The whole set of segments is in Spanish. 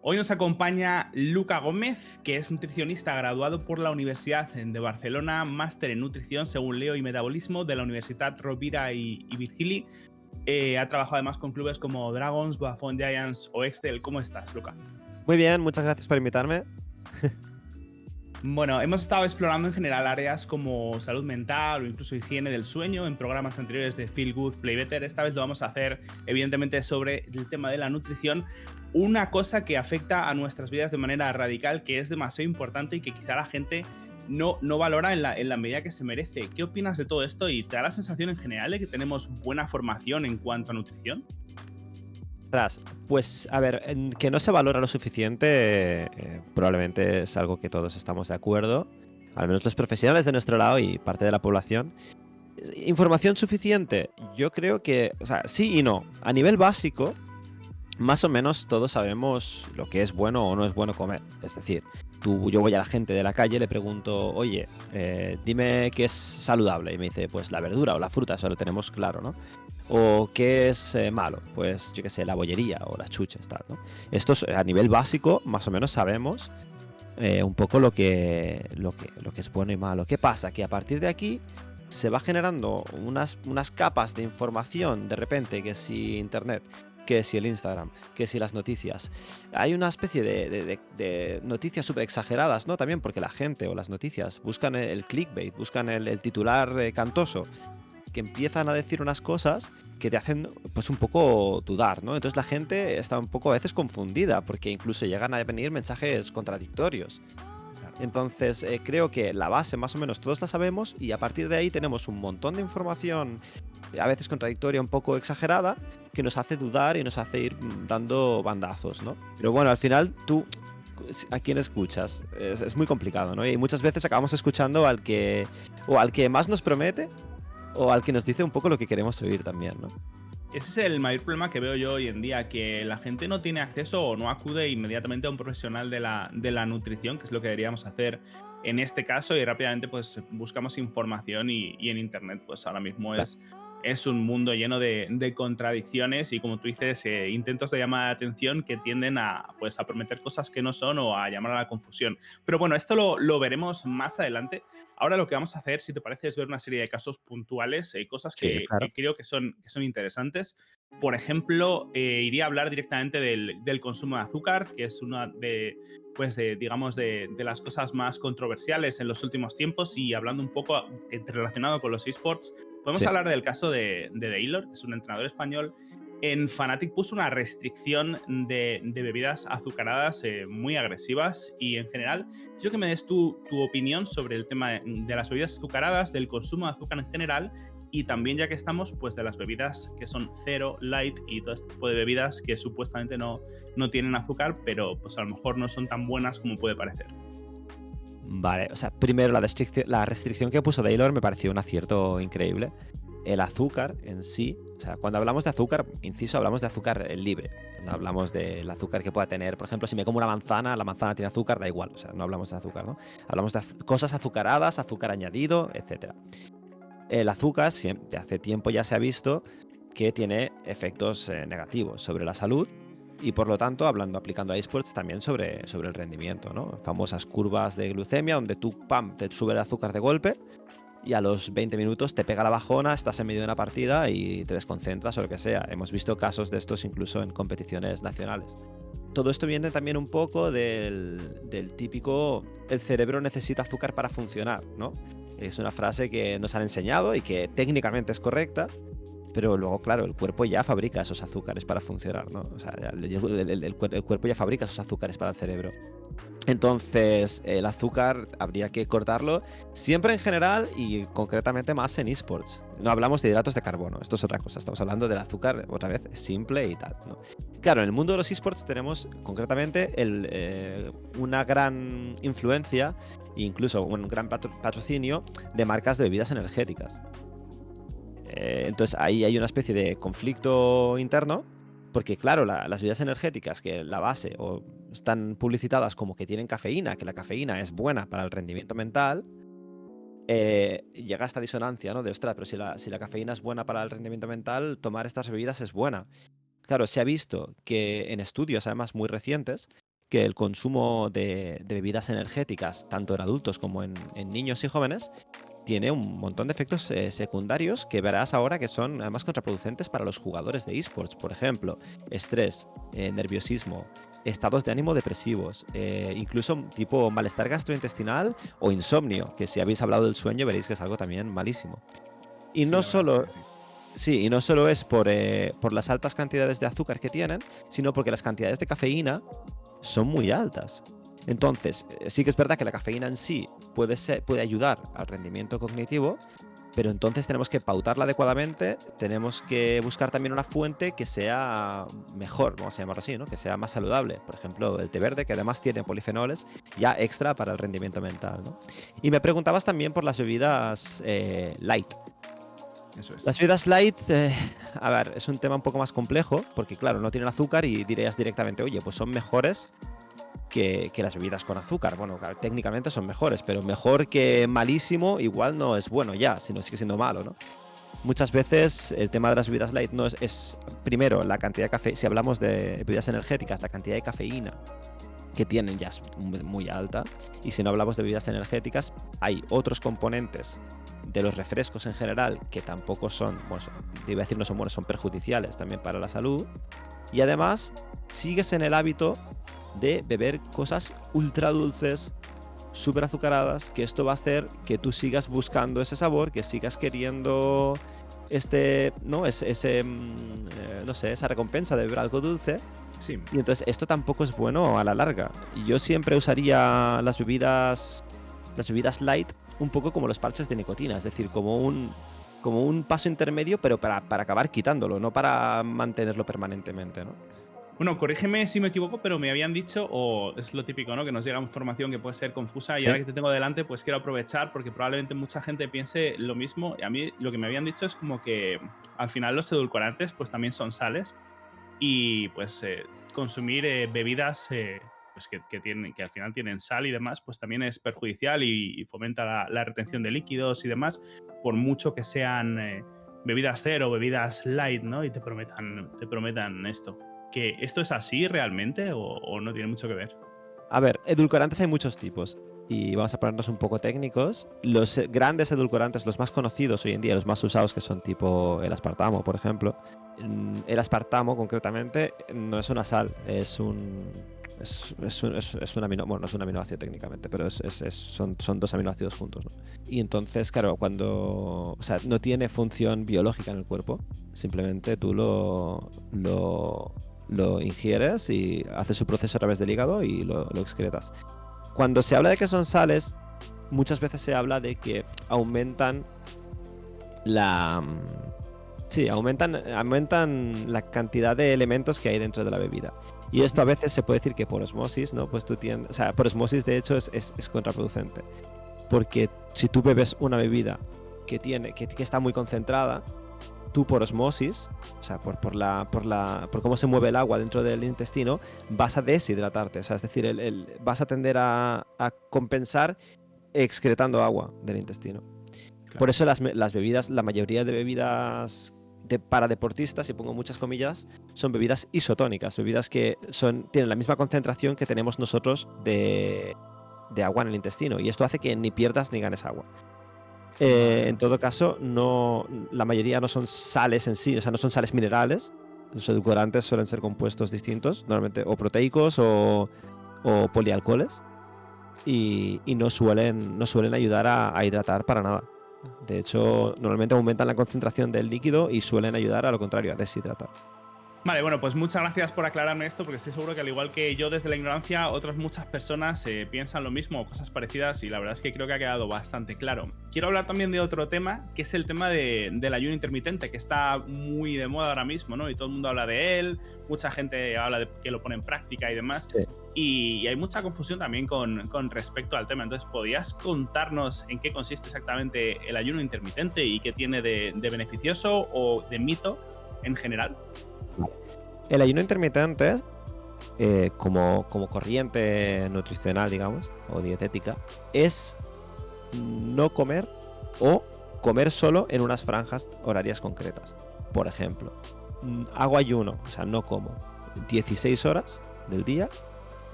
Hoy nos acompaña Luca Gómez, que es nutricionista graduado por la Universidad de Barcelona, máster en nutrición según Leo y metabolismo de la Universidad Rovira y Virgili. Ha trabajado además con clubes como Dragons, Vodafone Giants o Excel. ¿Cómo estás, Luca? Muy bien, muchas gracias por invitarme. Bueno, hemos estado explorando en general áreas como salud mental o incluso higiene del sueño en programas anteriores de Feel Good, Play Better. Esta vez lo vamos a hacer, evidentemente, sobre el tema de la nutrición, una cosa que afecta a nuestras vidas de manera radical, que es demasiado importante y que quizá la gente no valora en la medida que se merece. ¿Qué opinas de todo esto? ¿Y te da la sensación en general de que tenemos buena formación en cuanto a nutrición? Ostras, pues a ver, que no se valora lo suficiente, probablemente es algo que todos estamos de acuerdo, al menos los profesionales de nuestro lado y parte de la población. ¿Información suficiente? Yo creo que, o sea, sí y no. A nivel básico, más o menos todos sabemos lo que es bueno o no es bueno comer. Es decir, yo voy a la gente de la calle y le pregunto, oye, dime qué es saludable. Y me dice, pues la verdura o la fruta, eso lo tenemos claro, ¿no? O qué es malo, pues yo qué sé, la bollería o las chuches, tal, ¿no? Esto es, a nivel básico, más o menos sabemos un poco lo que es bueno y malo. ¿Qué pasa? Que a partir de aquí se va generando unas capas de información de repente, que si internet, que si el Instagram, que si las noticias. Hay una especie de noticias súper exageradas, ¿no? También porque la gente o las noticias buscan el clickbait, buscan el titular cantoso, que empiezan a decir unas cosas que te hacen pues un poco dudar, ¿no? Entonces la gente está un poco a veces confundida porque incluso llegan a venir mensajes contradictorios. Claro. Entonces creo que la base más o menos todos la sabemos y a partir de ahí tenemos un montón de información, a veces contradictoria, un poco exagerada, que nos hace dudar y nos hace ir dando bandazos, ¿no? Pero bueno, al final tú, ¿a quién escuchas? Es muy complicado, ¿no? Y muchas veces acabamos escuchando al que más nos promete o al que nos dice un poco lo que queremos oír también, ¿no? Ese es el mayor problema que veo yo hoy en día, que la gente no tiene acceso o no acude inmediatamente a un profesional de la nutrición, que es lo que deberíamos hacer en este caso, y rápidamente pues buscamos información y en internet pues ahora mismo Claro. es un mundo lleno de contradicciones y, como tú dices, intentos de llamar la atención que tienden a prometer cosas que no son o a llamar a la confusión. Pero bueno, esto lo veremos más adelante. Ahora lo que vamos a hacer, si te parece, es ver una serie de casos puntuales, cosas Sí, que claro. creo que son interesantes. Por ejemplo, iría a hablar directamente del consumo de azúcar, que es una digamos, de las cosas más controversiales en los últimos tiempos, y hablando un poco relacionado con los esports, podemos Sí. hablar del caso de Taylor, que es un entrenador español. En Fnatic puso una restricción de bebidas azucaradas muy agresivas, y en general quiero que me des tu opinión sobre el tema de las bebidas azucaradas, del consumo de azúcar en general, y también, ya que estamos, pues de las bebidas que son cero, light y todo este tipo de bebidas que supuestamente no tienen azúcar, pero pues a lo mejor no son tan buenas como puede parecer. Vale, o sea, primero la restricción que puso Taylor me pareció un acierto increíble. El azúcar en sí, o sea, cuando hablamos de azúcar, inciso, hablamos de azúcar libre. No hablamos del azúcar que pueda tener, por ejemplo, si me como una manzana, la manzana tiene azúcar, da igual, o sea, no hablamos de azúcar, ¿no? Hablamos de cosas azucaradas, azúcar añadido, etcétera. El azúcar, de hace tiempo ya se ha visto que tiene efectos negativos sobre la salud y por lo tanto, aplicando a esports también sobre el rendimiento, ¿no? Famosas curvas de glucemia donde tú, pam, te sube el azúcar de golpe y a los 20 minutos te pega la bajona, estás en medio de una partida y te desconcentras o lo que sea. Hemos visto casos de estos incluso en competiciones nacionales. Todo esto viene también un poco del típico, el cerebro necesita azúcar para funcionar, ¿no? Es una frase que nos han enseñado y que técnicamente es correcta, pero luego, claro, el cuerpo ya fabrica esos azúcares para funcionar, ¿no? O sea, el cuerpo ya fabrica esos azúcares para el cerebro. Entonces, el azúcar habría que cortarlo siempre en general y concretamente más en esports. No hablamos de hidratos de carbono, esto es otra cosa. Estamos hablando del azúcar, otra vez, simple y tal, ¿no? Claro, en el mundo de los esports tenemos concretamente una gran influencia e incluso un gran patrocinio de marcas de bebidas energéticas. Entonces ahí hay una especie de conflicto interno, porque claro, las bebidas energéticas que la base o están publicitadas como que tienen cafeína, que la cafeína es buena para el rendimiento mental, llega esta disonancia, ¿no? De, ostras, pero si la cafeína es buena para el rendimiento mental, tomar estas bebidas es buena. Claro, se ha visto que en estudios, además muy recientes, que el consumo de bebidas energéticas, tanto en adultos como en niños y jóvenes, tiene un montón de efectos secundarios que verás ahora que son además contraproducentes para los jugadores de esports. Por ejemplo, estrés, nerviosismo, estados de ánimo depresivos, incluso tipo malestar gastrointestinal o insomnio, que si habéis hablado del sueño veréis que es algo también malísimo. Y Sí, no la verdad es solo, que sí. sí, y no solo es por las altas cantidades de azúcar que tienen, sino porque las cantidades de cafeína son muy altas. Entonces, sí que es verdad que la cafeína en sí puede ayudar al rendimiento cognitivo, pero entonces tenemos que pautarla adecuadamente, tenemos que buscar también una fuente que sea mejor, vamos a llamarlo así, ¿no? Que sea más saludable. Por ejemplo, el té verde, que además tiene polifenoles ya extra para el rendimiento mental, ¿no? Y me preguntabas también por las bebidas light. Eso es. Las bebidas light, a ver, es un tema un poco más complejo, porque claro, no tienen azúcar y dirías directamente, oye, pues son mejores que las bebidas con azúcar. Bueno, claro, técnicamente son mejores, pero mejor que malísimo igual no es bueno ya, sino sigue siendo malo, ¿no? Muchas veces el tema de las bebidas light no es primero, la cantidad de café, si hablamos de bebidas energéticas, la cantidad de cafeína que tienen ya es muy alta, y si no hablamos de bebidas energéticas, hay otros componentes de los refrescos en general que tampoco son, bueno, iba a decir no son buenos, son perjudiciales también para la salud, y además sigues en el hábito de beber cosas ultra dulces, súper azucaradas, que esto va a hacer que tú sigas buscando ese sabor, que sigas queriendo ¿no? No sé, esa recompensa de beber algo dulce. Sí. Y entonces esto tampoco es bueno a la larga. Yo siempre usaría las bebidas light un poco como los parches de nicotina, es decir, como un paso intermedio, pero para acabar quitándolo, no para mantenerlo permanentemente, ¿no? Bueno, corrígeme si me equivoco, pero me habían dicho, o es lo típico, ¿no? Que nos llega información que puede ser confusa y Sí. ahora que te tengo delante, pues quiero aprovechar porque probablemente mucha gente piense lo mismo. Y a mí lo que me habían dicho es como que al final los edulcorantes pues también son sales y pues consumir bebidas pues que al final tienen sal y demás, pues también es perjudicial y fomenta la retención de líquidos y demás, por mucho que sean bebidas cero, bebidas light, ¿no? Y te prometan esto. ¿Que esto es así realmente o no tiene mucho que ver? A ver, edulcorantes hay muchos tipos. Y vamos a ponernos un poco técnicos. Los grandes edulcorantes, los más conocidos hoy en día, los más usados, que son tipo el aspartamo, por ejemplo. El aspartamo, concretamente, no es una sal, es un. Es un aminoácido, bueno, no es un aminoácido técnicamente, pero son dos aminoácidos juntos, ¿no? Y entonces, claro, o sea, no tiene función biológica en el cuerpo, simplemente tú lo ingieres y haces su proceso a través del hígado y lo excretas. Cuando se habla de que son sales, muchas veces se habla de que aumentan aumentan la cantidad de elementos que hay dentro de la bebida. Y esto a veces se puede decir que por osmosis, ¿no? Pues o sea, por osmosis de hecho es contraproducente. Porque si tú bebes una bebida que está muy concentrada, tú por osmosis, o sea, por cómo se mueve el agua dentro del intestino, vas a deshidratarte. O sea, es decir, vas a tender a compensar excretando agua del intestino. Claro. Por eso las bebidas, la mayoría de bebidas para deportistas, y pongo muchas comillas, son bebidas isotónicas, bebidas que tienen la misma concentración que tenemos nosotros de agua en el intestino. Y esto hace que ni pierdas ni ganes agua. Vale. En todo caso, la mayoría no son sales en sí, o sea, no son sales minerales. Los edulcorantes suelen ser compuestos distintos, normalmente o proteicos o polialcoholes, y no suelen ayudar a hidratar para nada. De hecho, normalmente aumentan la concentración del líquido y suelen ayudar a lo contrario, a deshidratar. Vale, bueno, pues muchas gracias por aclararme esto, porque estoy seguro que al igual que yo desde la ignorancia, otras muchas personas piensan lo mismo o cosas parecidas y la verdad es que creo que ha quedado bastante claro. Quiero hablar también de otro tema, que es el tema del ayuno intermitente, que está muy de moda ahora mismo, ¿no? Y todo el mundo habla de él, mucha gente habla de que lo pone en práctica y demás. Sí. Y hay mucha confusión también con respecto al tema. Entonces, ¿podrías contarnos en qué consiste exactamente el ayuno intermitente y qué tiene de beneficioso o de mito en general? El ayuno intermitente, como corriente nutricional, digamos, o dietética, es no comer o comer solo en unas franjas horarias concretas. Por ejemplo, hago ayuno, o sea, no como 16 horas del día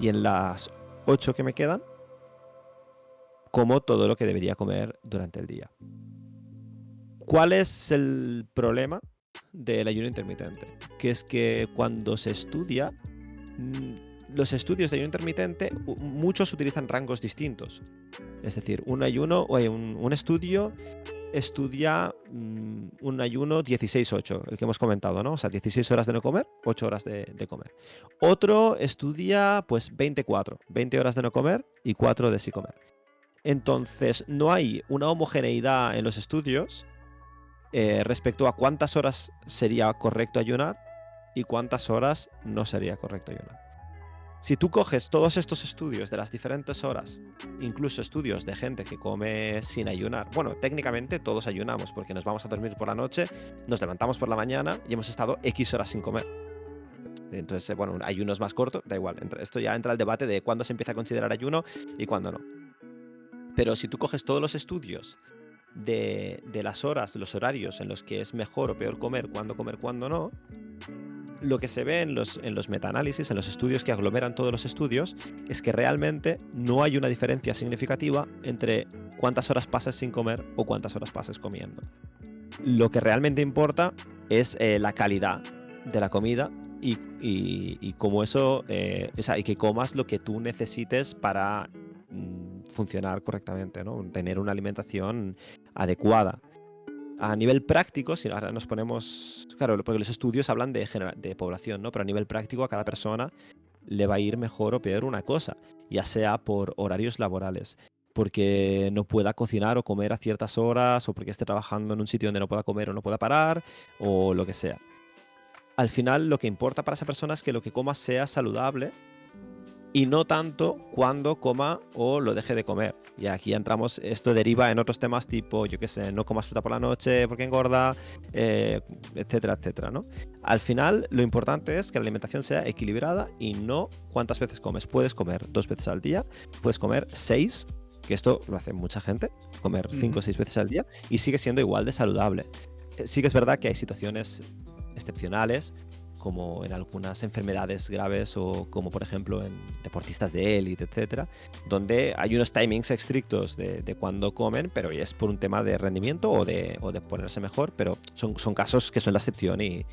y en las 8 que me quedan como todo lo que debería comer durante el día. ¿Cuál es el problema del ayuno intermitente? Que es que cuando se estudia, los estudios de ayuno intermitente, muchos utilizan rangos distintos. Es decir, un estudio estudia un ayuno 16-8, el que hemos comentado, ¿no? O sea, 16 horas de no comer, 8 horas de comer. Otro estudia, pues, 24, 20 horas de no comer y 4 de sí comer. Entonces, no hay una homogeneidad en los estudios respecto a cuántas horas sería correcto ayunar y cuántas horas no sería correcto ayunar. Si tú coges todos estos estudios de las diferentes horas, incluso estudios de gente que come sin ayunar, bueno, técnicamente todos ayunamos porque nos vamos a dormir por la noche, nos levantamos por la mañana y hemos estado X horas sin comer. Entonces, bueno, ayuno es más corto, da igual. Esto ya entra el debate de cuándo se empieza a considerar ayuno y cuándo no. Pero si tú coges todos los estudios de las horas, de los horarios en los que es mejor o peor comer, cuándo no, lo que se ve en los metaanálisis, en los estudios que aglomeran todos los estudios, es que realmente no hay una diferencia significativa entre cuántas horas pases sin comer o cuántas horas pases comiendo. Lo que realmente importa es la calidad de la comida y cómo eso, y que comas lo que tú necesites para funcionar correctamente, ¿no? Tener una alimentación adecuada. A nivel práctico, si ahora nos ponemos... Claro, porque los estudios hablan de población, ¿no? Pero a nivel práctico a cada persona le va a ir mejor o peor una cosa, ya sea por horarios laborales, porque no pueda cocinar o comer a ciertas horas, o porque esté trabajando en un sitio donde no pueda comer o no pueda parar, o lo que sea. Al final, lo que importa para esa persona es que lo que coma sea saludable y no tanto cuando coma o lo deje de comer. Y aquí entramos, esto deriva en otros temas tipo, yo qué sé, no comas fruta por la noche porque engorda, etcétera, etcétera, ¿no? Al final, lo importante es que la alimentación sea equilibrada y no cuántas veces comes. Puedes comer 2 veces al día, puedes comer 6, que esto lo hace mucha gente, comer 5 o 6 veces al día, y sigue siendo igual de saludable. Sí que es verdad que hay situaciones excepcionales, como en algunas enfermedades graves o como por ejemplo en deportistas de élite, etcétera, donde hay unos timings estrictos de cuándo comen, pero es por un tema de rendimiento o de ponerse mejor, pero son casos que son la excepción y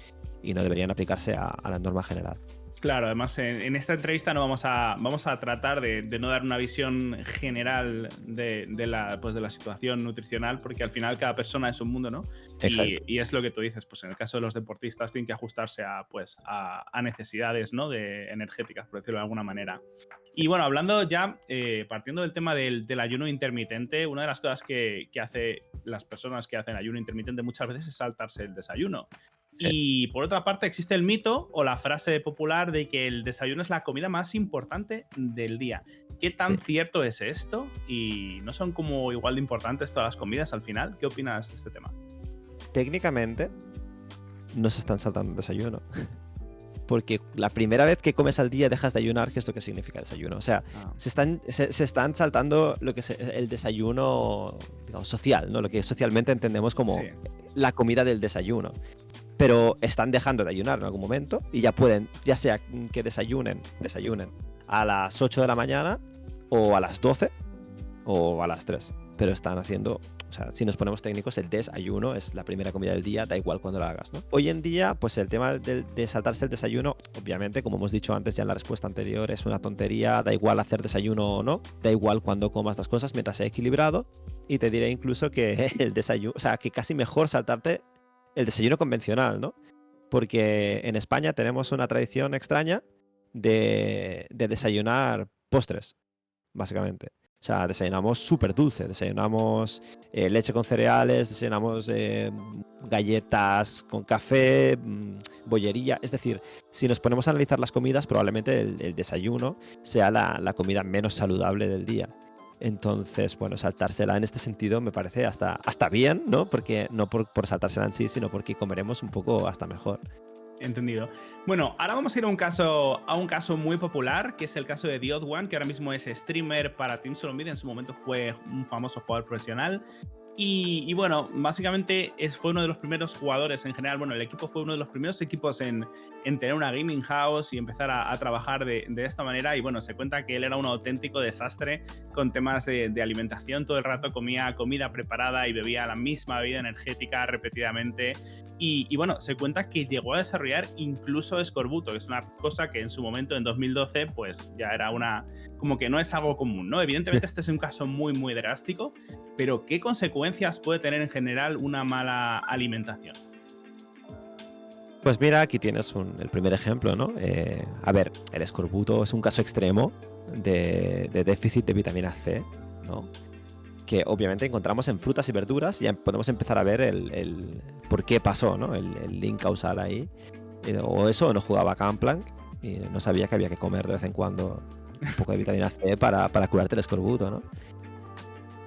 no deberían aplicarse a la norma general. Claro, además en esta entrevista no vamos a tratar de no dar una visión general de la situación nutricional, porque al final cada persona es un mundo, ¿no? Y es lo que tú dices, pues en el caso de los deportistas tienen que ajustarse a necesidades, ¿no? Energéticas, por decirlo de alguna manera. Y bueno, hablando ya, partiendo del tema del ayuno intermitente, una de las cosas que hace las personas que hacen ayuno intermitente muchas veces es saltarse el desayuno. Sí. Y por otra parte existe el mito o la frase popular de que el desayuno es la comida más importante del día. ¿Qué tan cierto es esto? ¿Y no son como igual de importantes todas las comidas al final? ¿Qué opinas de este tema? Técnicamente no se están saltando el desayuno. Porque la primera vez que comes al día dejas de ayunar, ¿qué es lo que significa desayuno? O sea, se están saltando lo que es el desayuno, digamos, social, ¿no? Lo que socialmente entendemos como la comida del desayuno. Pero están dejando de ayunar en algún momento y ya sea que desayunen a las 8 de la mañana o a las 12 o a las 3. Pero están haciendo... O sea, si nos ponemos técnicos, el desayuno es la primera comida del día, da igual cuando lo hagas, ¿no? Hoy en día, pues el tema de saltarse el desayuno, obviamente, como hemos dicho antes ya en la respuesta anterior, es una tontería, da igual hacer desayuno o no, da igual cuando comas las cosas mientras sea equilibrado, y te diré incluso que el desayuno, o sea, que casi mejor saltarte el desayuno convencional, ¿no? Porque en España tenemos una tradición extraña de desayunar postres, básicamente. O sea, desayunamos súper dulce, desayunamos leche con cereales, desayunamos galletas con café, bollería. Es decir, si nos ponemos a analizar las comidas, probablemente el desayuno sea la comida menos saludable del día. Entonces, bueno, saltársela en este sentido me parece hasta bien, ¿no? Porque no por saltársela en sí, sino porque comeremos un poco hasta mejor. Entendido. Bueno, ahora vamos a ir a un caso muy popular, que es el caso de The Odd One, que ahora mismo es streamer para Team Solomid. En su momento fue un famoso jugador profesional. Y bueno, básicamente fue uno de los primeros jugadores en general. Bueno, el equipo fue uno de los primeros equipos en tener una gaming house y empezar a trabajar de esta manera. Y bueno, se cuenta que él era un auténtico desastre con temas de alimentación. Todo el rato comía comida preparada y bebía la misma bebida energética repetidamente. Y bueno, se cuenta que llegó a desarrollar incluso escorbuto, que es una cosa que en su momento, en 2012, pues ya era como que no es algo común, ¿no? Evidentemente este es un caso muy, muy drástico, pero ¿qué consecuencias puede tener en general una mala alimentación? Pues mira, aquí tienes el primer ejemplo, ¿no? A ver, el escorbuto es un caso extremo de déficit de vitamina C, ¿no? Que obviamente encontramos en frutas y verduras y ya podemos empezar a ver el por qué pasó, ¿no? El link causal ahí. O eso, o no jugaba Gunplank y no sabía que había que comer de vez en cuando un poco de vitamina C para curarte el escorbuto, ¿no?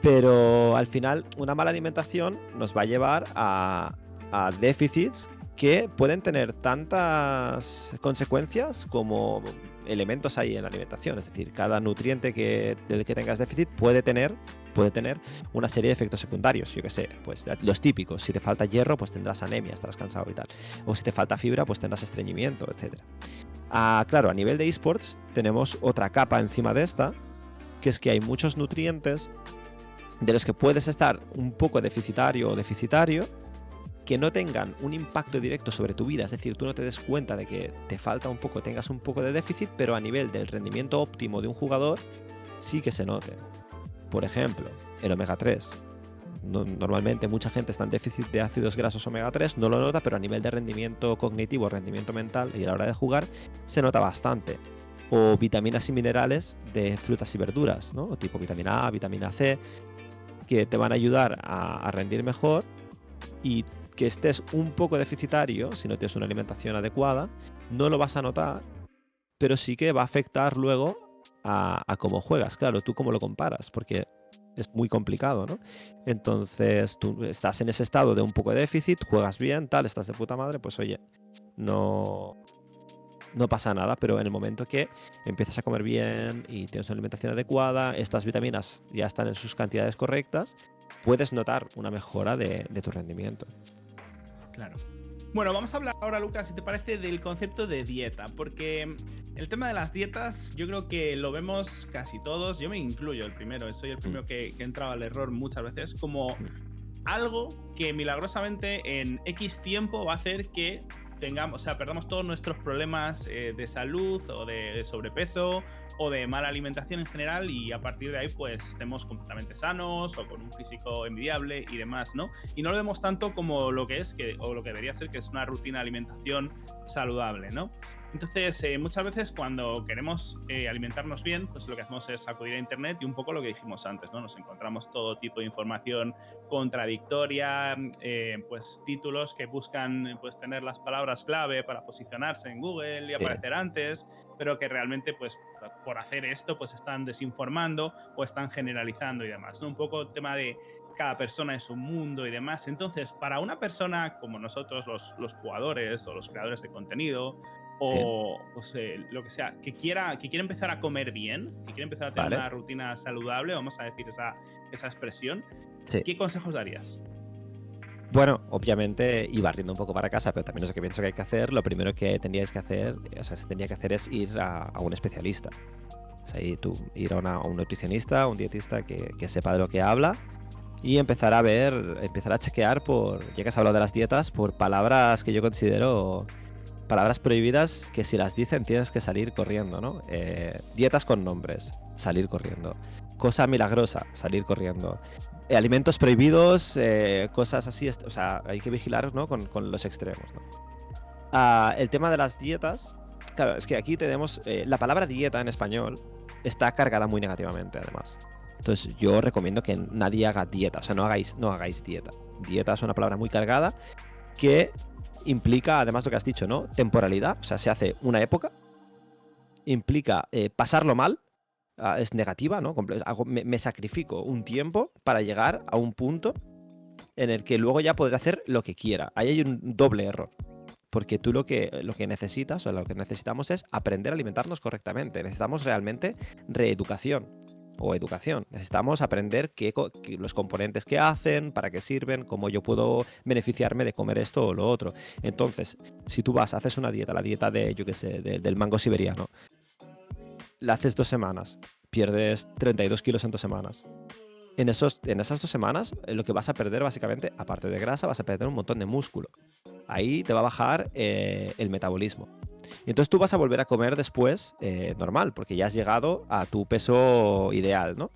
Pero al final, una mala alimentación nos va a llevar a déficits que pueden tener tantas consecuencias como elementos ahí en la alimentación. Es decir, cada nutriente del que tengas déficit puede tener una serie de efectos secundarios. Yo qué sé, pues los típicos. Si te falta hierro, pues tendrás anemia, estarás cansado y tal. O si te falta fibra, pues tendrás estreñimiento, etc. Claro, a nivel de esports tenemos otra capa encima de esta, que es que hay muchos nutrientes de los que puedes estar un poco deficitario o deficitario, que no tengan un impacto directo sobre tu vida, es decir, tú no te des cuenta de que te falta un poco, tengas un poco de déficit, pero a nivel del rendimiento óptimo de un jugador sí que se note. Por ejemplo, el omega 3. Normalmente mucha gente está en déficit de ácidos grasos omega 3, no lo nota, pero a nivel de rendimiento cognitivo, rendimiento mental y a la hora de jugar se nota bastante. O vitaminas y minerales de frutas y verduras, ¿no? Tipo vitamina A, vitamina C, que te van a ayudar a rendir mejor, y que estés un poco deficitario, si no tienes una alimentación adecuada, no lo vas a notar, pero sí que va a afectar luego a cómo juegas. Claro, tú cómo lo comparas, porque es muy complicado, ¿no? Entonces tú estás en ese estado de un poco de déficit, juegas bien, tal, estás de puta madre, pues oye, no pasa nada, pero en el momento que empiezas a comer bien y tienes una alimentación adecuada, estas vitaminas ya están en sus cantidades correctas, puedes notar una mejora de tu rendimiento. Claro. Bueno, vamos a hablar ahora, Lucas, si te parece, del concepto de dieta, porque el tema de las dietas yo creo que lo vemos casi todos, yo me incluyo el primero, soy el primero que entraba al error muchas veces, como algo que milagrosamente en X tiempo va a hacer que perdamos todos nuestros problemas de salud o de sobrepeso o de mala alimentación en general, y a partir de ahí pues estemos completamente sanos o con un físico envidiable y demás, ¿no? Y no lo vemos tanto como lo que es, o lo que debería ser, que es una rutina de alimentación saludable, ¿no? Entonces, muchas veces cuando queremos alimentarnos bien, pues lo que hacemos es acudir a internet y un poco lo que dijimos antes, ¿no? Nos encontramos todo tipo de información contradictoria, pues títulos que buscan pues tener las palabras clave para posicionarse en Google y aparecer antes, pero que realmente pues por hacer esto pues están desinformando o están generalizando y demás, ¿no? Un poco el tema de cada persona es un mundo y demás. Entonces, para una persona como nosotros, los jugadores o los creadores de contenido, o pues, lo que sea, que quiera empezar a comer bien, que quiera empezar a tener una rutina saludable, vamos a decir esa expresión, ¿qué consejos darías? Bueno, obviamente, y barriendo un poco para casa, pero también es lo que pienso que hay que hacer, lo primero que tendríais que hacer, se tendría que hacer es ir a un especialista. O sea, ir a un nutricionista, un dietista que sepa de lo que habla, y empezar a chequear ya que has hablado de las dietas, por palabras que yo considero palabras prohibidas, que si las dicen tienes que salir corriendo, ¿no? Dietas con nombres, salir corriendo. Cosa milagrosa, salir corriendo. Alimentos prohibidos, cosas así, o sea, hay que vigilar, ¿no? con los extremos, ¿no? El tema de las dietas, claro, es que aquí tenemos la palabra dieta en español está cargada muy negativamente, además. Entonces yo recomiendo que nadie haga dieta, o sea, no hagáis dieta. Dieta es una palabra muy cargada que implica, además, lo que has dicho, ¿no? Temporalidad, o sea, se hace una época, implica pasarlo mal, es negativa, ¿no? Me sacrifico un tiempo para llegar a un punto en el que luego ya podré hacer lo que quiera. Ahí hay un doble error, porque tú lo que necesitas, o lo que necesitamos, es aprender a alimentarnos correctamente. Necesitamos realmente reeducación. o educación. Necesitamos aprender los componentes que hacen, para qué sirven, cómo yo puedo beneficiarme de comer esto o lo otro. Entonces, si tú haces una dieta, la dieta de, yo qué sé, del mango siberiano, la haces 2 semanas, pierdes 32 kilos en 2 semanas. En esas 2 semanas, lo que vas a perder básicamente, aparte de grasa, vas a perder un montón de músculo. Ahí te va a bajar el metabolismo. Y entonces tú vas a volver a comer después normal, porque ya has llegado a tu peso ideal, ¿no?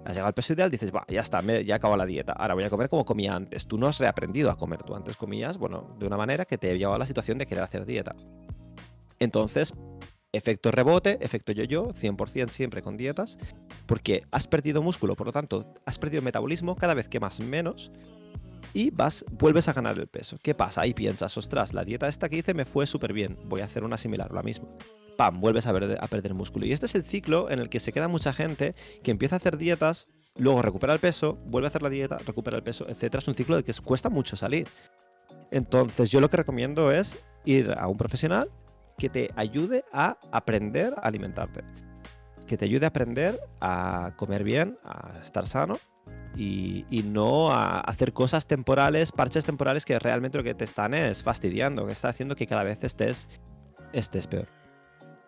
Has llegado al peso ideal, dices, va, ya está, ya acabo la dieta, ahora voy a comer como comía antes. Tú no has reaprendido a comer, tú antes comías, bueno, de una manera que te llevaba a la situación de querer hacer dieta. Entonces, efecto rebote, efecto yo-yo, 100% siempre con dietas, porque has perdido músculo, por lo tanto, has perdido metabolismo, cada vez quemas menos y vuelves a ganar el peso. ¿Qué pasa? Ahí piensas, ostras, la dieta esta que hice me fue súper bien, voy a hacer una similar, la misma. ¡Pam! Vuelves a perder músculo. Y este es el ciclo en el que se queda mucha gente que empieza a hacer dietas, luego recupera el peso, vuelve a hacer la dieta, recupera el peso, etc. Es un ciclo del que cuesta mucho salir. Entonces, yo lo que recomiendo es ir a un profesional que te ayude a aprender a alimentarte, que te ayude a aprender a comer bien, a estar sano y no a hacer cosas temporales, parches temporales que realmente lo que te están es fastidiando, que está haciendo que cada vez estés peor.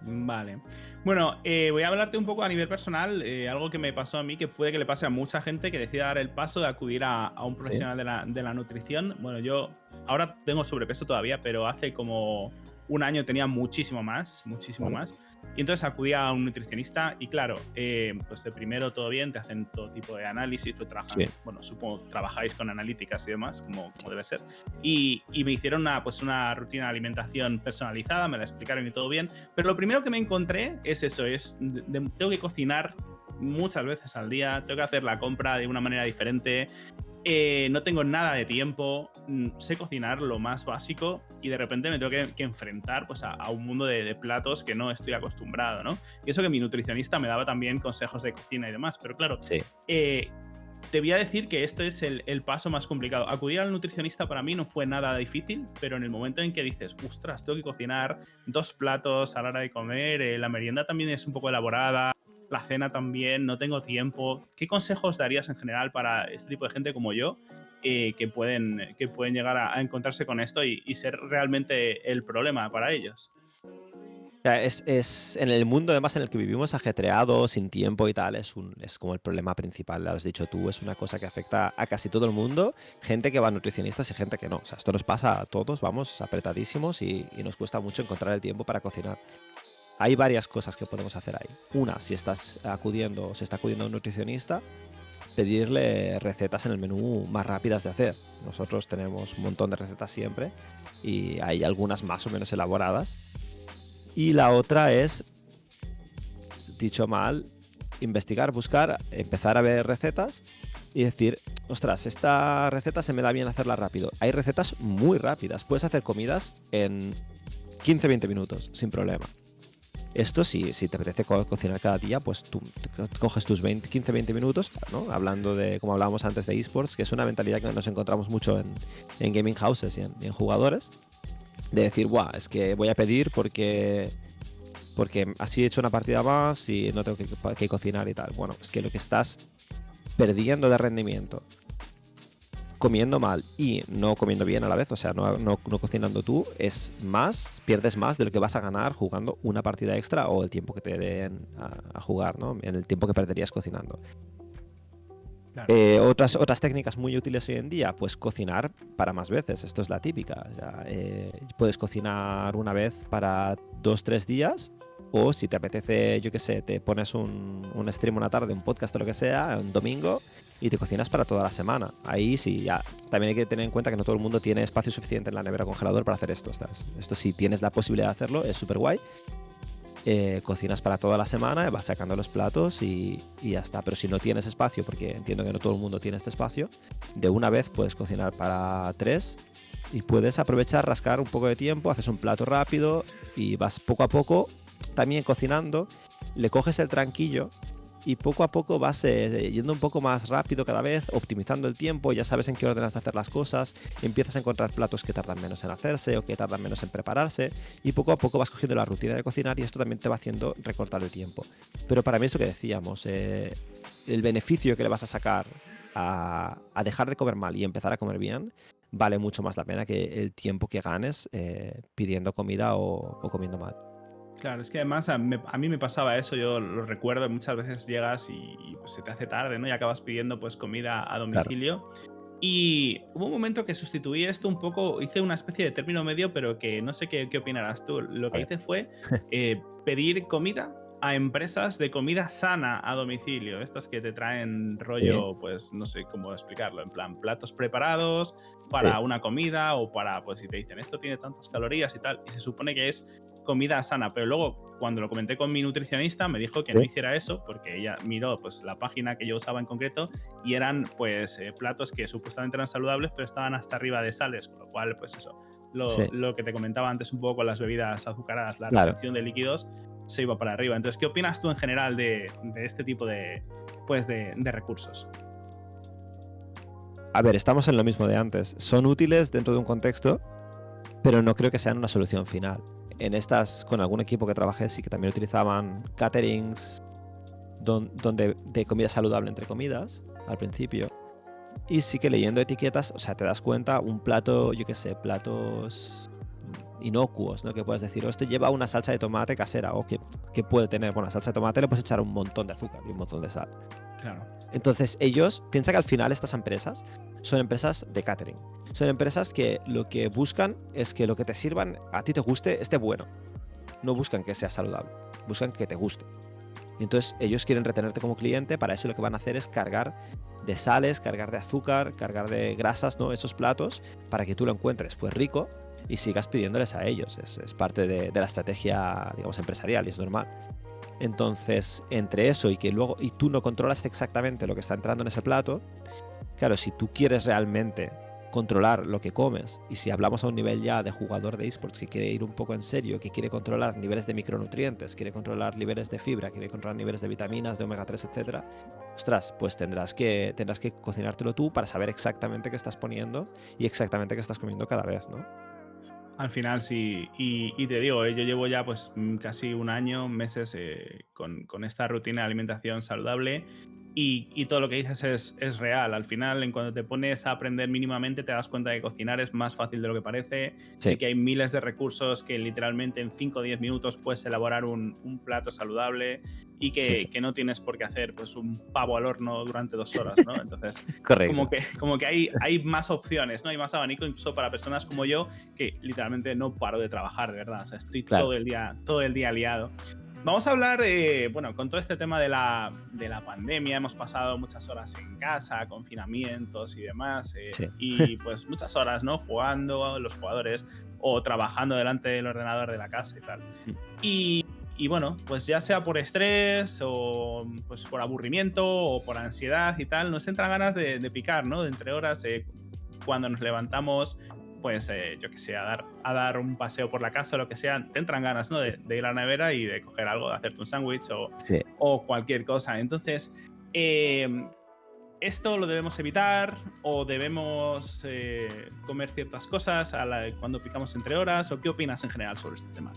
Vale. Bueno, voy a hablarte un poco a nivel personal, algo que me pasó a mí, que puede que le pase a mucha gente que decida dar el paso de acudir a un profesional de la nutrición. Bueno, yo ahora tengo sobrepeso todavía, pero hace como un año tenía muchísimo más. Y entonces acudí a un nutricionista y claro, pues de primero todo bien, te hacen todo tipo de análisis, bueno, supongo trabajáis con analíticas y demás, como debe ser. Y me hicieron una rutina de alimentación personalizada, me la explicaron y todo bien. Pero lo primero que me encontré es eso, tengo que cocinar muchas veces al día, tengo que hacer la compra de una manera diferente. No tengo nada de tiempo, sé cocinar lo más básico y de repente me tengo que enfrentar pues, a un mundo de platos que no estoy acostumbrado, ¿no? Y eso que mi nutricionista me daba también consejos de cocina y demás, pero claro, te voy a decir que este es el paso más complicado. Acudir al nutricionista para mí no fue nada difícil, pero en el momento en que dices, ostras, tengo que cocinar 2 platos a la hora de comer, la merienda también es un poco elaborada, la cena también, no tengo tiempo. ¿Qué consejos darías en general para este tipo de gente como yo que pueden llegar a encontrarse con esto y ser realmente el problema para ellos? Es en el mundo además en el que vivimos ajetreado, sin tiempo y tal, es como el problema principal, lo has dicho tú, es una cosa que afecta a casi todo el mundo, gente que va a nutricionistas y gente que no. O sea, esto nos pasa a todos, vamos apretadísimos y nos cuesta mucho encontrar el tiempo para cocinar. Hay varias cosas que podemos hacer ahí. Una, si está acudiendo a un nutricionista, pedirle recetas en el menú más rápidas de hacer. Nosotros tenemos un montón de recetas siempre y hay algunas más o menos elaboradas. Y la otra es, dicho mal, investigar, buscar, empezar a ver recetas y decir, ostras, esta receta se me da bien hacerla rápido. Hay recetas muy rápidas. Puedes hacer comidas en 15-20 minutos, sin problema. Esto, si te apetece cocinar cada día, pues tú coges tus 15-20 minutos, ¿no? Hablando de, como hablábamos antes, de eSports, que es una mentalidad que nos encontramos mucho en gaming houses y en jugadores, de decir, guau, es que voy a pedir porque así he hecho una partida más y no tengo que cocinar y tal. Bueno, es que lo que estás perdiendo de rendimiento comiendo mal y no comiendo bien a la vez, o sea, no cocinando tú, pierdes más de lo que vas a ganar jugando una partida extra o el tiempo que te den a jugar, ¿no? En el tiempo que perderías cocinando. Claro. Otras técnicas muy útiles hoy en día, pues cocinar para más veces, esto es la típica. O sea, puedes cocinar una vez para 2-3 días, o si te apetece, yo qué sé, te pones un stream una tarde, un podcast o lo que sea, un domingo, y te cocinas para toda la semana. Ahí sí, ya. También hay que tener en cuenta que no todo el mundo tiene espacio suficiente en la nevera congelador para hacer esto. Esto si tienes la posibilidad de hacerlo, es súper guay. Cocinas para toda la semana, vas sacando los platos y ya está. Pero si no tienes espacio, porque entiendo que no todo el mundo tiene este espacio, de una vez puedes cocinar para 3 y puedes aprovechar, rascar un poco de tiempo, haces un plato rápido y vas poco a poco también cocinando. Le coges el tranquillo y poco a poco vas yendo un poco más rápido cada vez, optimizando el tiempo, ya sabes en qué orden has de hacer las cosas, empiezas a encontrar platos que tardan menos en hacerse o que tardan menos en prepararse, y poco a poco vas cogiendo la rutina de cocinar y esto también te va haciendo recortar el tiempo. Pero para mí es lo que decíamos, el beneficio que le vas a sacar a dejar de comer mal y empezar a comer bien vale mucho más la pena que el tiempo que ganes pidiendo comida o comiendo mal. Claro, es que además a mí me pasaba eso, yo lo recuerdo, muchas veces llegas y, pues se te hace tarde, ¿no? Y acabas pidiendo pues comida a Claro. domicilio. Y hubo un momento que sustituí esto un poco, hice una especie de término medio, pero que no sé qué opinarás tú. Lo A que ver. hice fue pedir comida a empresas de comida sana a domicilio. Estas que te traen Sí, rollo, pues no sé cómo explicarlo, en plan platos preparados sí, para una comida o para, pues si te dicen esto tiene tantas calorías y tal. Y se supone que es comida sana, pero luego cuando lo comenté con mi nutricionista me dijo que no sí. hiciera eso porque ella miró pues la página que yo usaba en concreto y eran pues platos que supuestamente eran saludables pero estaban hasta arriba de sales, con lo cual pues eso, Sí, lo que te comentaba antes un poco con las bebidas azucaradas, la claro. retención de líquidos se iba para arriba. Entonces, ¿qué opinas tú en general de este tipo de, pues de recursos? A ver, estamos en lo mismo de antes. Son útiles dentro de un contexto, pero no creo que sean una solución final. En estas, con algún equipo que trabajé, sí que también utilizaban caterings donde de comida saludable, entre comidas, al principio. Y sí que leyendo etiquetas, o sea, te das cuenta, un plato, yo qué sé, platos inocuos, ¿no? Que puedes decir, esto lleva una salsa de tomate casera, o que puede tener, bueno, la salsa de tomate le puedes echar un montón de azúcar y un montón de sal. Claro. Entonces ellos, piensa que al final estas empresas son empresas de catering. Son empresas que lo que buscan es que lo que te sirvan a ti te guste, esté bueno. No buscan que sea saludable, buscan que te guste. Y entonces ellos quieren retenerte como cliente, para eso lo que van a hacer es cargar de sales, cargar de azúcar, cargar de grasas, ¿no? Esos platos, para que tú lo encuentres pues rico y sigas pidiéndoles a ellos. Es parte de la estrategia, digamos, empresarial y es normal. Entonces, entre eso y que luego, y tú no controlas exactamente lo que está entrando en ese plato, claro, si tú quieres realmente controlar lo que comes, y si hablamos a un nivel ya de jugador de esports que quiere ir un poco en serio, que quiere controlar niveles de micronutrientes, quiere controlar niveles de fibra, quiere controlar niveles de vitaminas, de omega 3, etcétera, ostras, pues tendrás que cocinártelo tú para saber exactamente qué estás poniendo y exactamente qué estás comiendo cada vez, ¿no? Al final sí, y te digo, yo llevo ya pues casi un año, meses con esta rutina de alimentación saludable y todo lo que dices es real. Al final, en cuando te pones a aprender mínimamente, te das cuenta de que cocinar es más fácil de lo que parece, de Sí, que hay miles de recursos que literalmente en 5 o 10 minutos puedes elaborar un plato saludable y sí, sí. que no tienes por qué hacer pues un pavo al horno durante 2 horas, ¿no? Entonces, Correcto. como que hay más opciones, ¿no? Hay más abanico incluso para personas como yo que literalmente no paro de trabajar, de verdad. O sea, estoy Claro. todo el día liado. Vamos a hablar, bueno, con todo este tema de la pandemia, hemos pasado muchas horas en casa, confinamientos y demás, Sí. y pues muchas horas, ¿no? Jugando los jugadores o trabajando delante del ordenador de la casa y tal. Y bueno, pues ya sea por estrés o pues por aburrimiento o por ansiedad y tal, nos entran ganas de picar, ¿no? De entre horas, cuando nos levantamos, pues yo qué sé, a dar un paseo por la casa o lo que sea, te entran ganas, ¿no? De ir a la nevera y de coger algo, de hacerte un sándwich Sí. o cualquier cosa. Entonces, eh, ¿esto lo debemos evitar o debemos comer ciertas cosas cuando picamos entre horas? ¿O qué opinas en general sobre este tema?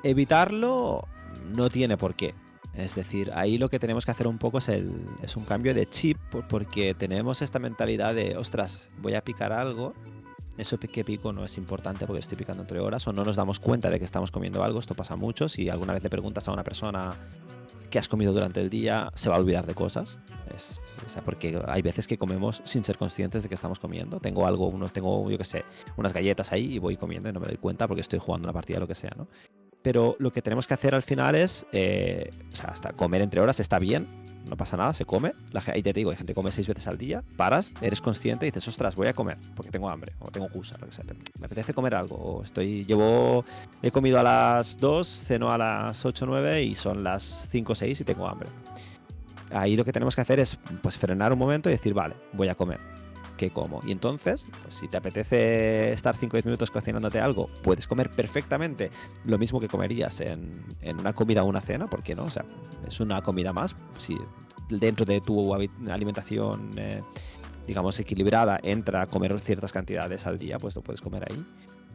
Evitarlo no tiene por qué. Es decir, ahí lo que tenemos que hacer un poco es un cambio de chip, porque tenemos esta mentalidad de, ostras, voy a picar algo, eso que pico no es importante porque estoy picando entre horas, o no nos damos cuenta de que estamos comiendo algo. Esto pasa mucho. Si alguna vez le preguntas a una persona qué has comido durante el día, se va a olvidar de cosas. O sea, porque hay veces que comemos sin ser conscientes de que estamos comiendo. Tengo yo qué sé, unas galletas ahí y voy comiendo y no me doy cuenta porque estoy jugando una partida o lo que sea, ¿no? Pero lo que tenemos que hacer al final es, o sea, hasta comer entre horas está bien, no pasa nada, se come. Ahí te digo, hay gente que come 6 veces al día, paras, eres consciente y dices, ostras, voy a comer porque tengo hambre o tengo gusa, lo que sea. Me apetece comer algo, o he comido a las 2, ceno a las 8 9 y son las 5 6 y tengo hambre. Ahí lo que tenemos que hacer es pues frenar un momento y decir, vale, voy a comer. qué como. Y entonces, pues si te apetece estar 5 o 10 minutos cocinándote algo, puedes comer perfectamente lo mismo que comerías en una comida o una cena, ¿por qué no? O sea, es una comida más. Si dentro de tu alimentación, digamos, equilibrada, entra a comer ciertas cantidades al día, pues lo puedes comer ahí.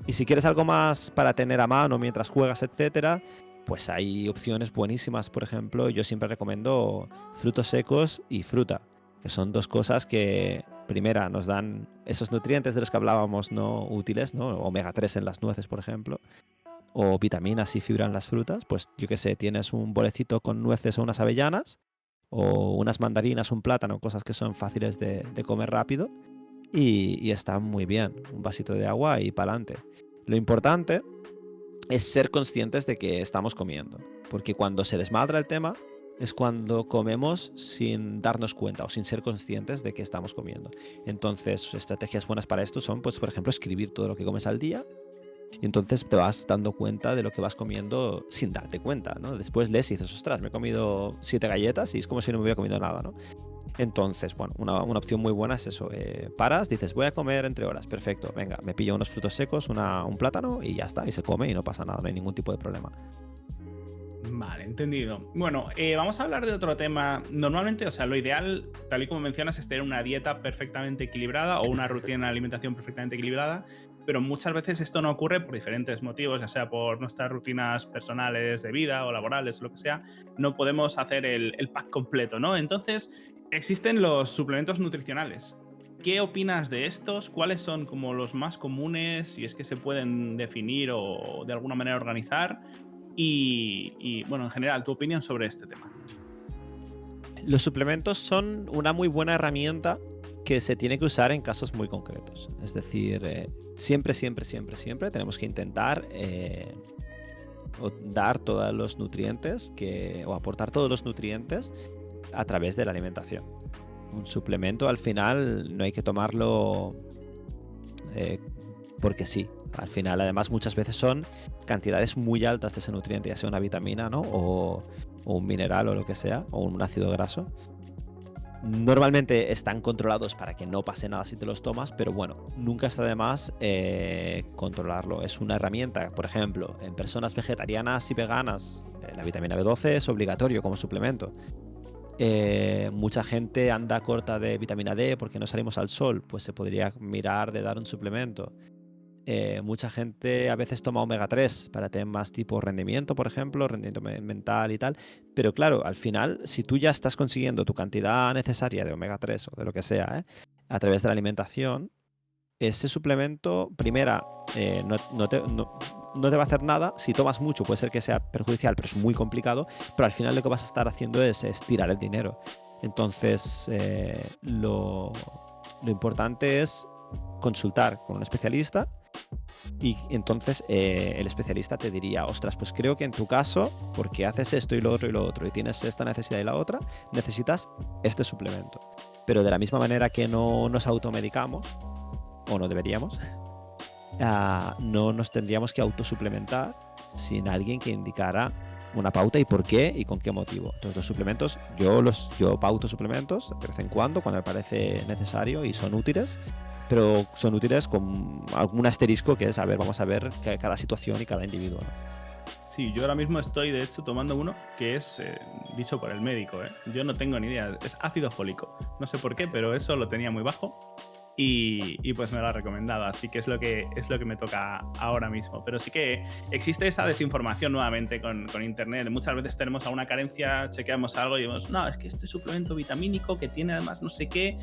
Y si quieres algo más para tener a mano mientras juegas, etcétera, pues hay opciones buenísimas. Por ejemplo, yo siempre recomiendo frutos secos y fruta, que son dos cosas que, primera, nos dan esos nutrientes de los que hablábamos no útiles, ¿no? Omega 3 en las nueces, por ejemplo, o vitaminas y fibra en las frutas. Pues yo qué sé, tienes un bolecito con nueces o unas avellanas, o unas mandarinas, un plátano, cosas que son fáciles de comer rápido y está muy bien. Un vasito de agua y para adelante. Lo importante es ser conscientes de que estamos comiendo, porque cuando se desmadra el tema es cuando comemos sin darnos cuenta o sin ser conscientes de que estamos comiendo. Entonces, estrategias buenas para esto son, pues, por ejemplo, escribir todo lo que comes al día y entonces te vas dando cuenta de lo que vas comiendo sin darte cuenta, ¿no? Después lees y dices, ostras, me he comido 7 galletas y es como si no me hubiera comido nada, ¿no? Entonces, bueno, una opción muy buena es eso. Paras, dices, voy a comer entre horas. Perfecto, venga, me pillo unos frutos secos, un plátano y ya está. Y se come y no pasa nada, no hay ningún tipo de problema. Vale, entendido. Bueno, vamos a hablar de otro tema. Normalmente, o sea, lo ideal, tal y como mencionas, es tener una dieta perfectamente equilibrada o una rutina de alimentación perfectamente equilibrada, pero muchas veces esto no ocurre por diferentes motivos, ya sea por nuestras rutinas personales de vida o laborales o lo que sea. No podemos hacer el pack completo, ¿no? Entonces, existen los suplementos nutricionales. ¿Qué opinas de estos? ¿Cuáles son como los más comunes? Si es que se pueden definir o de alguna manera organizar. Bueno, en general, tu opinión sobre este tema. Los suplementos son una muy buena herramienta que se tiene que usar en casos muy concretos. Es decir, siempre tenemos que intentar dar todos los nutrientes o aportar todos los nutrientes a través de la alimentación. Un suplemento al final no hay que tomarlo porque sí. Al final, además, muchas veces son cantidades muy altas de ese nutriente, ya sea una vitamina, ¿no? O un mineral o lo que sea, o un ácido graso. Normalmente están controlados para que no pase nada si te los tomas, pero bueno, nunca está de más controlarlo. Es una herramienta, por ejemplo, en personas vegetarianas y veganas, la vitamina B12 es obligatorio como suplemento. Mucha gente anda corta de vitamina D porque no salimos al sol, pues se podría mirar de dar un suplemento. Mucha gente a veces toma omega 3 para temas tipo rendimiento, por ejemplo, rendimiento mental y tal. Pero claro, al final, si tú ya estás consiguiendo tu cantidad necesaria de omega 3 o de lo que sea, a través de la alimentación, ese suplemento, primera, no te va a hacer nada. Si tomas mucho puede ser que sea perjudicial, pero es muy complicado. Pero al final lo que vas a estar haciendo es tirar el dinero. Entonces, lo importante es consultar con un especialista y entonces el especialista te diría, ostras, pues creo que en tu caso, porque haces esto y lo otro y tienes esta necesidad y la otra, necesitas este suplemento. Pero de la misma manera que no nos automedicamos, o no deberíamos, no nos tendríamos que autosuplementar sin alguien que indicara una pauta y por qué y con qué motivo. Entonces los suplementos, yo pauto suplementos de vez en cuando me parece necesario y son útiles, pero son útiles con algún asterisco que es, vamos a ver cada situación y cada individuo, ¿no? Sí, yo ahora mismo estoy de hecho tomando uno que es dicho por el médico, ¿eh? Yo no tengo ni idea, es ácido fólico. No sé por qué, pero eso lo tenía muy bajo. Y pues me lo ha recomendado, así que es lo que me toca ahora mismo. Pero sí que existe esa desinformación nuevamente con internet. Muchas veces tenemos alguna carencia, chequeamos algo y decimos, no, es que este suplemento vitamínico que tiene además no sé qué,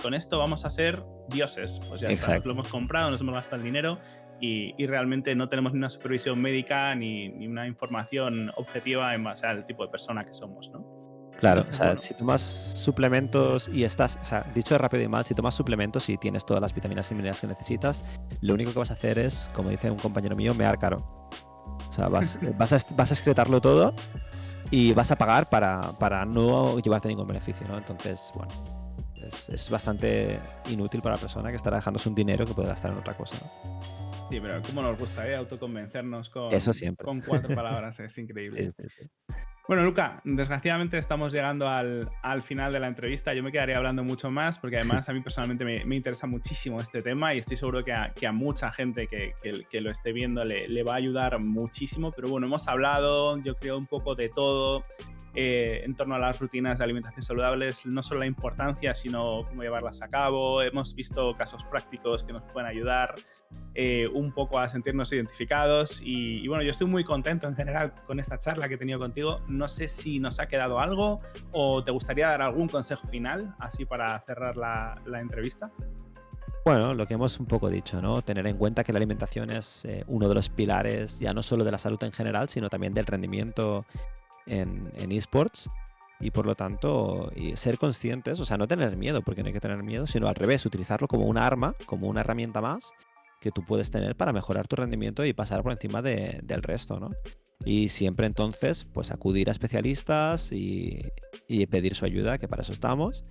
con esto vamos a ser dioses. Pues ya está, nos lo hemos comprado, nos hemos gastado el dinero y realmente no tenemos ni una supervisión médica ni una información objetiva en base al tipo de persona que somos, ¿no? Claro, Entonces, o sea, bueno. si tomas suplementos y estás, o sea, dicho de rápido y mal, si tomas suplementos y tienes todas las vitaminas y minerales que necesitas, lo único que vas a hacer es, como dice un compañero mío, mear caro. O sea, vas a excretarlo todo y vas a pagar para no llevarte ningún beneficio, ¿no? Entonces, bueno, es bastante inútil para la persona que estará dejándose un dinero que puede gastar en otra cosa, ¿no? Sí, pero cómo nos gusta autoconvencernos Eso siempre. con 4 palabras, es increíble. Sí. Bueno, Luca, desgraciadamente estamos llegando al final de la entrevista. Yo me quedaría hablando mucho más porque además a mí personalmente me interesa muchísimo este tema y estoy seguro que a mucha gente que lo esté viendo le va a ayudar muchísimo. Pero bueno, hemos hablado, yo creo, un poco de todo en torno a las rutinas de alimentación saludables, no solo la importancia, sino cómo llevarlas a cabo. Hemos visto casos prácticos que nos pueden ayudar un poco a sentirnos identificados y bueno, yo estoy muy contento en general con esta charla que he tenido contigo. No sé si nos ha quedado algo o te gustaría dar algún consejo final, así para cerrar la entrevista. Bueno, lo que hemos un poco dicho, ¿no? Tener en cuenta que la alimentación es uno de los pilares, ya no solo de la salud en general, sino también del rendimiento en esports. Y por lo tanto, y ser conscientes, o sea, no tener miedo, porque no hay que tener miedo, sino al revés, utilizarlo como una arma, como una herramienta más que tú puedes tener para mejorar tu rendimiento y pasar por encima del resto, ¿no? Y siempre entonces, pues acudir a especialistas y pedir su ayuda, que para eso estamos,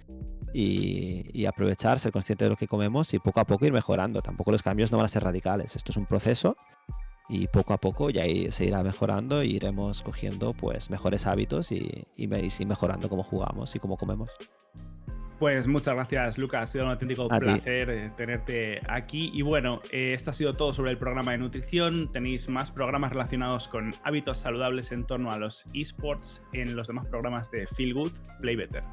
y aprovechar, ser consciente de lo que comemos y poco a poco ir mejorando. Tampoco los cambios no van a ser radicales, esto es un proceso y poco a poco ya se irá mejorando y iremos cogiendo pues mejores hábitos y mejorando cómo jugamos y cómo comemos. Pues muchas gracias, Lucas. Ha sido un auténtico placer tenerte aquí. Y bueno, esto ha sido todo sobre el programa de nutrición. Tenéis más programas relacionados con hábitos saludables en torno a los esports en los demás programas de Feel Good, Play Better.